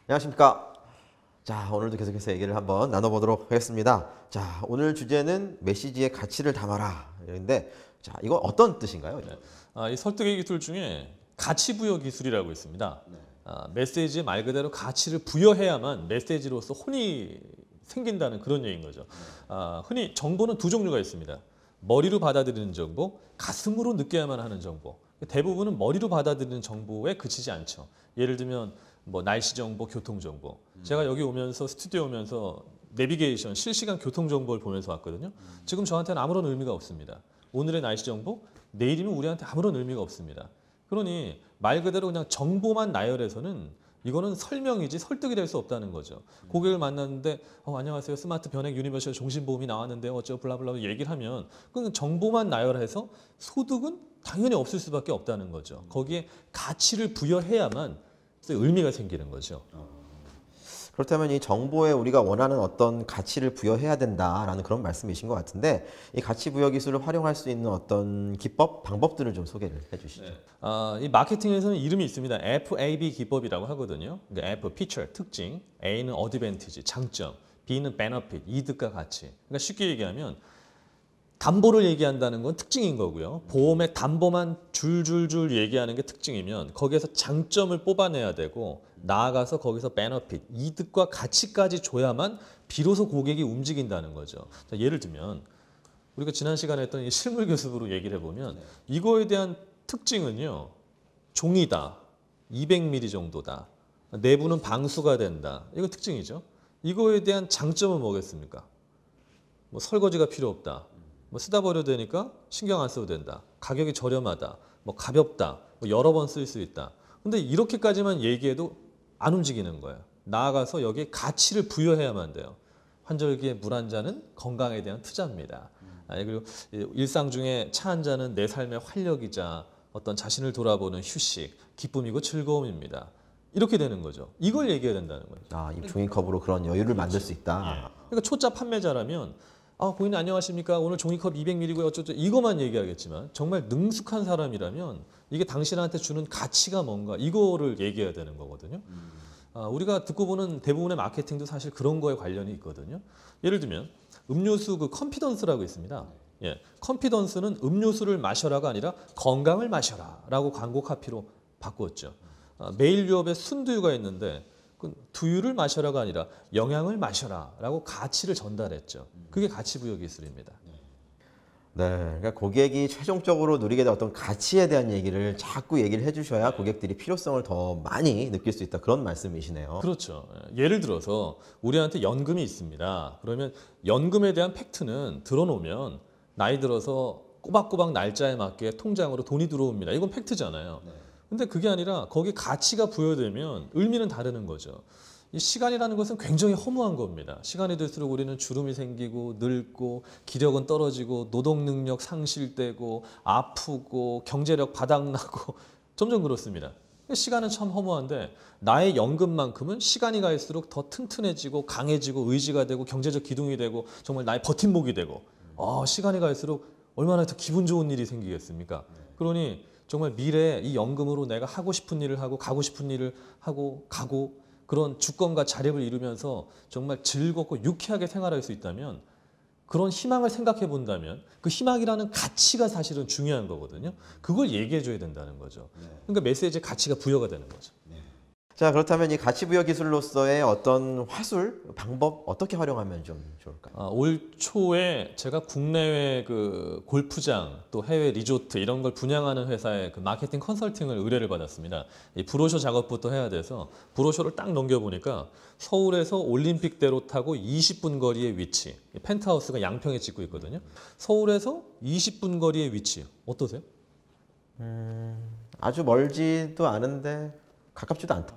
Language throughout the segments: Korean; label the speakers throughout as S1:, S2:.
S1: 안녕하십니까. 자, 오늘도 계속해서 얘기를 한번 나눠보도록 하겠습니다. 자, 오늘 주제는 메시지의 가치를 담아라. 인데, 자, 이건 어떤 뜻인가요?
S2: 네. 이 설득의 기술 중에 가치 부여 기술이라고 있습니다. 메시지에 말 그대로 가치를 부여해야만 메시지로서 혼이 생긴다는 그런 얘기인 거죠. 흔히 정보는 두 종류가 있습니다. 머리로 받아들이는 정보, 가슴으로 느껴야만 하는 정보. 대부분은 머리로 받아들이는 정보에 그치지 않죠. 예를 들면 뭐 날씨 정보, 교통 정보. 제가 여기 오면서 스튜디오 오면서 내비게이션, 실시간 교통 정보를 보면서 왔거든요. 지금 저한테는 아무런 의미가 없습니다. 오늘의 날씨 정보, 내일이면 우리한테 아무런 의미가 없습니다. 그러니 말 그대로 그냥 정보만 나열해서는 이거는 설명이지 설득이 될 수 없다는 거죠. 고객을 만났는데 안녕하세요. 스마트 변액 유니버셜 종신보험이 나왔는데 어쩌고 블라블라 얘기를 하면 그건 정보만 나열해서 소득은 당연히 없을 수밖에 없다는 거죠. 거기에 가치를 부여해야만 의미가 생기는 거죠.
S1: 그렇다면 이 정보에 우리가 원하는 어떤 가치를 부여해야 된다라는 그런 말씀이신 것 같은데, 이 가치 부여 기술을 활용할 수 있는 어떤 기법, 방법들을 좀 소개를 해주시죠.
S2: 이 마케팅에서는 이름이 있습니다. FAB 기법이라고 하거든요. 그러니까 F, 피처, 특징, A는 어드밴티지, 장점, B는 베너핏, 이득과 가치. 그러니까 쉽게 얘기하면 담보를 얘기한다는 건 특징인 거고요. 보험의 담보만 줄줄줄 얘기하는 게 특징이면 거기에서 장점을 뽑아내야 되고 나아가서 거기서 베너핏, 이득과 가치까지 줘야만 비로소 고객이 움직인다는 거죠. 자, 예를 들면 우리가 지난 시간에 했던 이 실물 교습으로 얘기를 해보면 이거에 대한 특징은요. 종이다. 200mm 정도다. 내부는 방수가 된다. 이거 특징이죠. 이거에 대한 장점은 뭐겠습니까? 뭐 설거지가 필요 없다. 뭐 쓰다 버려도 되니까 신경 안 써도 된다. 가격이 저렴하다. 뭐 가볍다. 뭐 여러 번 쓸 수 있다. 근데 이렇게까지만 얘기해도 안 움직이는 거예요. 나아가서 여기에 가치를 부여해야만 돼요. 환절기에 물 한 잔은 건강에 대한 투자입니다. 그리고 일상 중에 차 한 잔은 내 삶의 활력이자 어떤 자신을 돌아보는 휴식, 기쁨이고 즐거움입니다. 이렇게 되는 거죠. 이걸 얘기해야 된다는 거죠.
S1: 이 종이컵으로 그런 여유를 만들 수 있다.
S2: 그러니까 초짜 판매자라면 고객님 안녕하십니까? 오늘 종이컵 200ml고요. 어쩌죠? 이거만 얘기하겠지만 정말 능숙한 사람이라면 이게 당신한테 주는 가치가 뭔가 이거를 얘기해야 되는 거거든요. 우리가 듣고 보는 대부분의 마케팅도 사실 그런 거에 관련이 있거든요. 예를 들면 음료수 그 컨피던스라고 있습니다. 컨피던스는 음료수를 마셔라가 아니라 건강을 마셔라라고 광고 카피로 바꾸었죠. 메일 유업에 순두유가 있는데 두유를 마셔라가 아니라 영양을 마셔라라고 가치를 전달했죠. 그게 가치 부여 기술입니다.
S1: 네, 그러니까 고객이 최종적으로 누리게 될 어떤 가치에 대한 얘기를 자꾸 얘기를 해주셔야 고객들이 필요성을 더 많이 느낄 수 있다. 그런 말씀이시네요.
S2: 그렇죠. 예를 들어서 우리한테 연금이 있습니다. 그러면 연금에 대한 팩트는 들어놓으면 나이 들어서 꼬박꼬박 날짜에 맞게 통장으로 돈이 들어옵니다. 이건 팩트잖아요. 근데 그게 아니라 거기에 가치가 부여되면 의미는 다르는 거죠. 이 시간이라는 것은 굉장히 허무한 겁니다. 시간이 들수록 우리는 주름이 생기고 늙고 기력은 떨어지고 노동 능력 상실되고 아프고 경제력 바닥나고 점점 그렇습니다. 시간은 참 허무한데 나의 연금만큼은 시간이 갈수록 더 튼튼해지고 강해지고 의지가 되고 경제적 기둥이 되고 정말 나의 버팀목이 되고 시간이 갈수록 얼마나 더 기분 좋은 일이 생기겠습니까? 그러니 정말 미래에 이 연금으로 내가 하고 싶은 일을 하고 가고 싶은 일을 하고 가고 그런 주권과 자립을 이루면서 정말 즐겁고 유쾌하게 생활할 수 있다면 그런 희망을 생각해 본다면 그 희망이라는 가치가 사실은 중요한 거거든요. 그걸 얘기해 줘야 된다는 거죠. 그러니까 메시지의 가치가 부여가 되는 거죠.
S1: 자, 그렇다면 이 가치 부여 기술로서의 어떤 화술, 방법 어떻게 활용하면 좀 좋을까요?
S2: 올 초에 제가 국내외 그 골프장 또 해외 리조트 이런 걸 분양하는 회사에 그 마케팅 컨설팅을 의뢰를 받았습니다. 이 브로셔 작업부터 해야 돼서 브로셔를 딱 넘겨보니까 서울에서 올림픽대로 타고 20분 거리의 위치, 펜트하우스가 양평에 짓고 있거든요. 서울에서 20분 거리의 위치 어떠세요?
S1: 아주 멀지도 않은데 가깝지도 않다.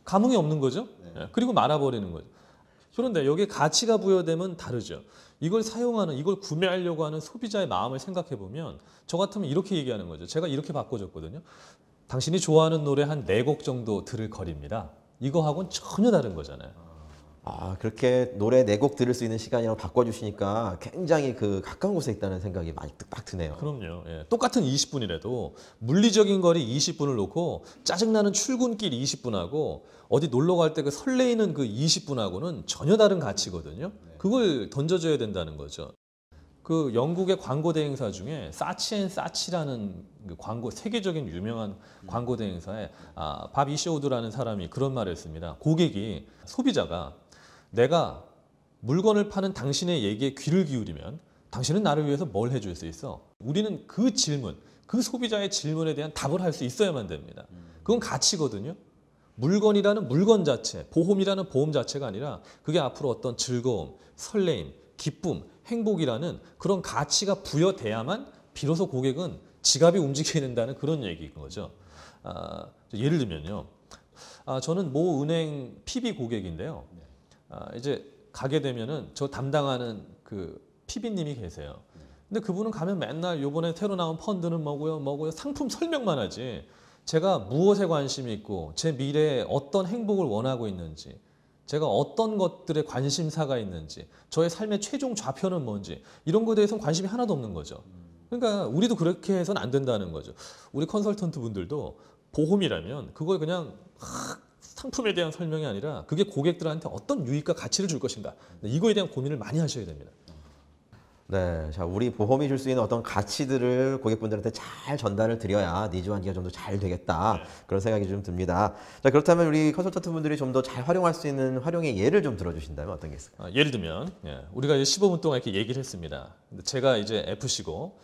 S2: 감흥이 없는 거죠. 그리고 말아버리는 거죠. 그런데 여기에 가치가 부여되면 다르죠. 이걸 사용하는, 이걸 구매하려고 하는 소비자의 마음을 생각해 보면 저 같으면 이렇게 얘기하는 거죠. 제가 이렇게 바꿔줬거든요. 당신이 좋아하는 노래 한 4곡 정도 들을 거리입니다. 이거하고는 전혀 다른 거잖아요.
S1: 아, 그렇게 노래 4곡 들을 수 있는 시간이라고 바꿔주시니까 굉장히 그 가까운 곳에 있다는 생각이 많이 딱 드네요.
S2: 그럼요. 예. 똑같은 20분이라도 물리적인 거리 20분을 놓고 짜증나는 출근길 20분하고 어디 놀러 갈 때 그 설레이는 그 20분하고는 전혀 다른 가치거든요. 그걸 던져줘야 된다는 거죠. 그 영국의 광고 대행사 중에 사치앤사치라는 그 광고 세계적인 유명한 광고 대행사에 밥 이쇼우드라는 사람이 그런 말을 했습니다. 고객이 소비자가 내가 물건을 파는 당신의 얘기에 귀를 기울이면 당신은 나를 위해서 뭘 해줄 수 있어? 우리는 그 질문, 그 소비자의 질문에 대한 답을 할 수 있어야만 됩니다. 그건 가치거든요. 물건이라는 물건 자체, 보험이라는 보험 자체가 아니라 그게 앞으로 어떤 즐거움, 설레임, 기쁨, 행복이라는 그런 가치가 부여돼야만 비로소 고객은 지갑이 움직여야 된다는 그런 얘기인 거죠. 예를 들면요. 저는 모 은행 PB 고객인데요. 이제 가게 되면은 저 담당하는 그 PB님이 계세요. 근데 그분은 가면 맨날 요번에 새로 나온 펀드는 뭐고요 상품 설명만 하지. 제가 무엇에 관심이 있고 제 미래에 어떤 행복을 원하고 있는지 제가 어떤 것들에 관심사가 있는지 저의 삶의 최종 좌표는 뭔지 이런 거에 대해서는 관심이 하나도 없는 거죠. 그러니까 우리도 그렇게 해서는 안 된다는 거죠. 우리 컨설턴트 분들도 보험이라면 그걸 그냥 상품에 대한 설명이 아니라 그게 고객들한테 어떤 유익과 가치를 줄 것인가 이거에 대한 고민을 많이 하셔야 됩니다.
S1: 네, 자, 우리 보험이 줄 수 있는 어떤 가치들을 고객분들한테 잘 전달을 드려야 니즈 완기가 좀 더 잘 되겠다. 그런 생각이 좀 듭니다. 자, 그렇다면 우리 컨설턴트 분들이 좀 더 잘 활용할 수 있는 활용의 예를 좀 들어주신다면 어떤 게 있을까요?
S2: 예를 들면 우리가 이제 15분 동안 이렇게 얘기를 했습니다. 근데 제가 이제 FC고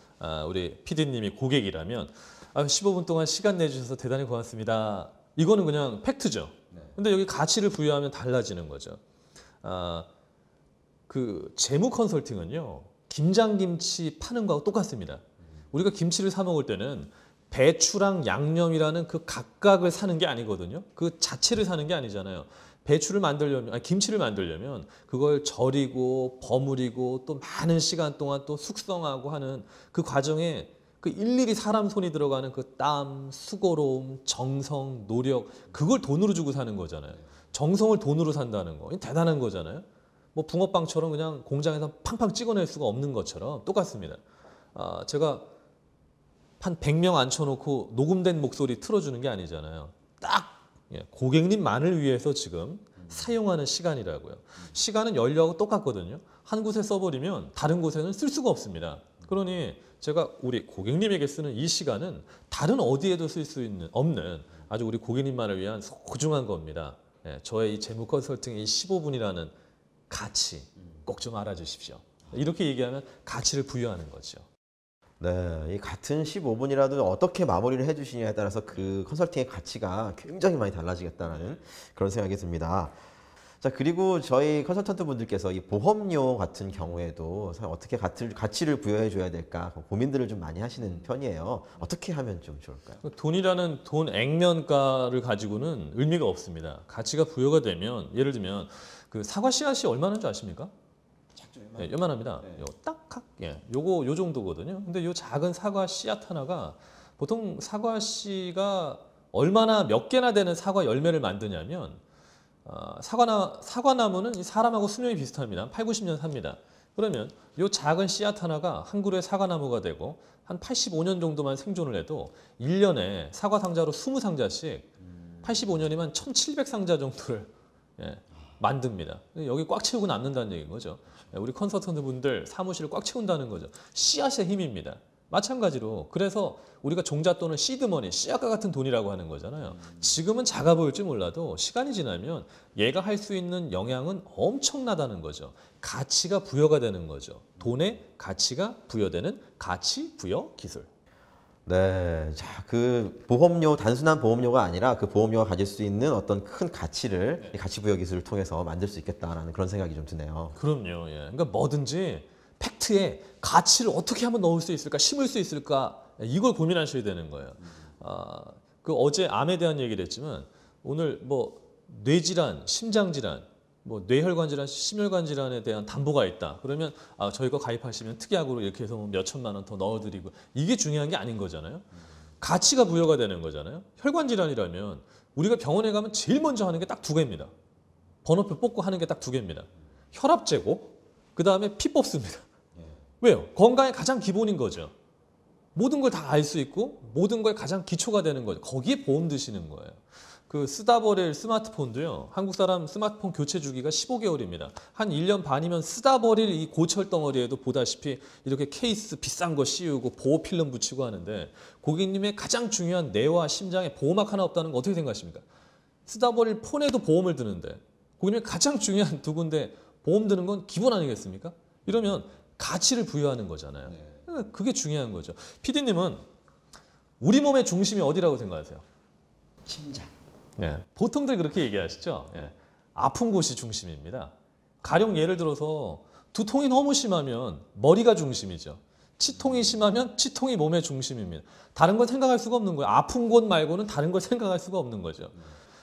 S2: 우리 PD님이 고객이라면 15분 동안 시간 내주셔서 대단히 고맙습니다. 이거는 그냥 팩트죠. 근데 여기 가치를 부여하면 달라지는 거죠. 그 재무 컨설팅은요. 김장김치 파는 거하고 똑같습니다. 우리가 김치를 사 먹을 때는 배추랑 양념이라는 그 각각을 사는 게 아니거든요. 그 자체를 사는 게 아니잖아요. 배추를 만들려면, 김치를 만들려면 그걸 절이고 버무리고 또 많은 시간 동안 또 숙성하고 하는 그 과정에 그 일일이 사람 손이 들어가는 그 땀, 수고로움, 정성, 노력 그걸 돈으로 주고 사는 거잖아요. 정성을 돈으로 산다는 거. 대단한 거잖아요. 뭐 붕어빵처럼 그냥 공장에서 팡팡 찍어낼 수가 없는 것처럼 똑같습니다. 제가 한 100명 앉혀놓고 녹음된 목소리 틀어주는 게 아니잖아요. 딱 고객님만을 위해서 지금 사용하는 시간이라고요. 시간은 연료하고 똑같거든요. 한 곳에 써버리면 다른 곳에는 쓸 수가 없습니다. 그러니 제가 우리 고객님에게 쓰는 이 시간은 다른 어디에도 쓸 수 없는 아주 우리 고객님만을 위한 소중한 겁니다. 저의 이 재무 컨설팅의 이 15분이라는 가치 꼭 좀 알아주십시오. 이렇게 얘기하면 가치를 부여하는 거죠.
S1: 네, 이 같은 15분이라도 어떻게 마무리를 해주시냐에 따라서 그 컨설팅의 가치가 굉장히 많이 달라지겠다는 그런 생각이 듭니다. 자, 그리고 저희 컨설턴트 분들께서 이 보험료 같은 경우에도 어떻게 가치를 부여해 줘야 될까 고민들을 좀 많이 하시는 편이에요. 어떻게 하면 좀 좋을까요?
S2: 돈이라는 돈 액면가를 가지고는 의미가 없습니다. 가치가 부여가 되면 예를 들면 그 사과 씨앗이 얼마나인 줄 아십니까? 요만합니다. 요 딱딱 요거 요 정도거든요. 근데 요 작은 사과 씨앗 하나가 보통 사과 씨가 얼마나 몇 개나 되는 사과 열매를 만드냐면 사과나무는 사람하고 수명이 비슷합니다. 8, 90년 삽니다. 그러면 이 작은 씨앗 하나가 한 그루의 사과나무가 되고 한 85년 정도만 생존을 해도 1년에 사과 상자로 20상자씩 85년이면 1700상자 정도를 만듭니다. 여기 꽉 채우고 남는다는 얘기인 거죠. 우리 컨설턴트 분들 사무실을 꽉 채운다는 거죠. 씨앗의 힘입니다. 마찬가지로 그래서 우리가 종잣돈을 시드머니, 씨앗과 같은 돈이라고 하는 거잖아요. 지금은 작아 보일지 몰라도 시간이 지나면 얘가 할 수 있는 영향은 엄청나다는 거죠. 가치가 부여가 되는 거죠. 돈에 가치가 부여되는 가치 부여 기술.
S1: 네, 자, 그 보험료 단순한 보험료가 아니라 그 보험료가 가질 수 있는 어떤 큰 가치를 이 가치 부여 기술을 통해서 만들 수 있겠다라는 그런 생각이 좀 드네요.
S2: 그럼요. 그러니까 뭐든지 팩트에 가치를 어떻게 하면 넣을 수 있을까, 심을 수 있을까 이걸 고민하셔야 되는 거예요. 그 어제 암에 대한 얘기를 했지만 오늘 뭐 뇌질환, 심장질환, 뭐 뇌혈관 질환, 심혈관 질환에 대한 담보가 있다. 그러면 저희가 가입하시면 특약으로 이렇게 해서 몇 천만 원 더 넣어드리고 이게 중요한 게 아닌 거잖아요. 가치가 부여가 되는 거잖아요. 혈관 질환이라면 우리가 병원에 가면 제일 먼저 하는 게 딱 두 개입니다. 번호표 뽑고 하는 게 딱 두 개입니다. 혈압 재고, 그 다음에 피 뽑습니다. 왜요? 건강의 가장 기본인 거죠. 모든 걸 다 알 수 있고 모든 거에 가장 기초가 되는 거죠. 거기에 보험 드시는 거예요. 그 쓰다 버릴 스마트폰도요. 한국 사람 스마트폰 교체 주기가 15개월입니다. 한 1년 반이면 쓰다 버릴 이 고철 덩어리에도 보다시피 이렇게 케이스 비싼 거 씌우고 보호 필름 붙이고 하는데 고객님의 가장 중요한 뇌와 심장에 보호막 하나 없다는 거 어떻게 생각하십니까? 쓰다 버릴 폰에도 보험을 드는데 고객님의 가장 중요한 두 군데 보험 드는 건 기본 아니겠습니까? 이러면 가치를 부여하는 거잖아요. 그게 중요한 거죠. PD님은 우리 몸의 중심이 어디라고 생각하세요?
S1: 심장.
S2: 보통들 그렇게 얘기하시죠. 아픈 곳이 중심입니다. 가령 예를 들어서 두통이 너무 심하면 머리가 중심이죠. 치통이 심하면 치통이 몸의 중심입니다. 다른 걸 생각할 수가 없는 거예요. 아픈 곳 말고는 다른 걸 생각할 수가 없는 거죠.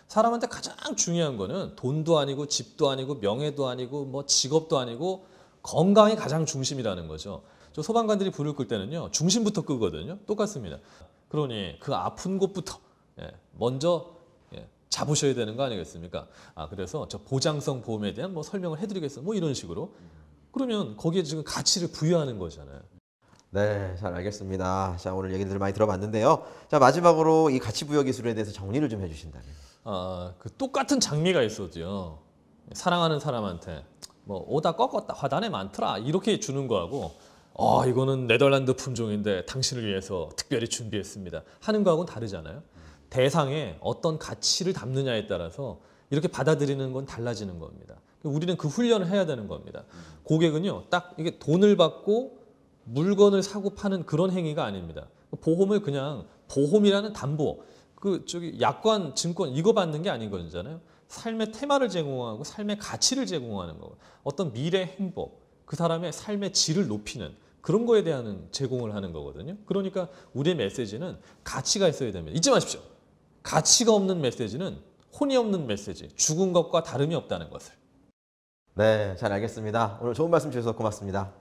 S2: 사람한테 가장 중요한 거는 돈도 아니고 집도 아니고 명예도 아니고 뭐 직업도 아니고 건강이 가장 중심이라는 거죠. 저 소방관들이 불을 끌 때는요. 중심부터 끄거든요. 똑같습니다. 그러니 그 아픈 곳부터 먼저 잡으셔야 되는 거 아니겠습니까? 그래서 저 보장성 보험에 대한 뭐 설명을 해드리겠습니다. 뭐 이런 식으로. 그러면 거기에 지금 가치를 부여하는 거잖아요.
S1: 네, 잘 알겠습니다. 자, 오늘 얘기들 많이 들어봤는데요. 자, 마지막으로 이 가치 부여 기술에 대해서 정리를 좀 해주신다면.
S2: 그 똑같은 장미가 있어도요. 사랑하는 사람한테 뭐 오다 꺾었다 화단에 많더라 이렇게 주는 거하고 이거는 네덜란드 품종인데 당신을 위해서 특별히 준비했습니다 하는 거하고는 다르잖아요. 대상에 어떤 가치를 담느냐에 따라서 이렇게 받아들이는 건 달라지는 겁니다. 우리는 그 훈련을 해야 되는 겁니다. 고객은요, 딱 이게 돈을 받고 물건을 사고 파는 그런 행위가 아닙니다. 보험을 그냥 보험이라는 담보, 약관, 증권 이거 받는 게 아닌 거잖아요. 삶의 테마를 제공하고 삶의 가치를 제공하는 거, 어떤 미래 행복, 그 사람의 삶의 질을 높이는 그런 거에 대한 제공을 하는 거거든요. 그러니까 우리의 메시지는 가치가 있어야 됩니다. 잊지 마십시오. 가치가 없는 메시지는 혼이 없는 메시지, 죽은 것과 다름이 없다는 것을.
S1: 네, 잘 알겠습니다. 오늘 좋은 말씀 주셔서 고맙습니다.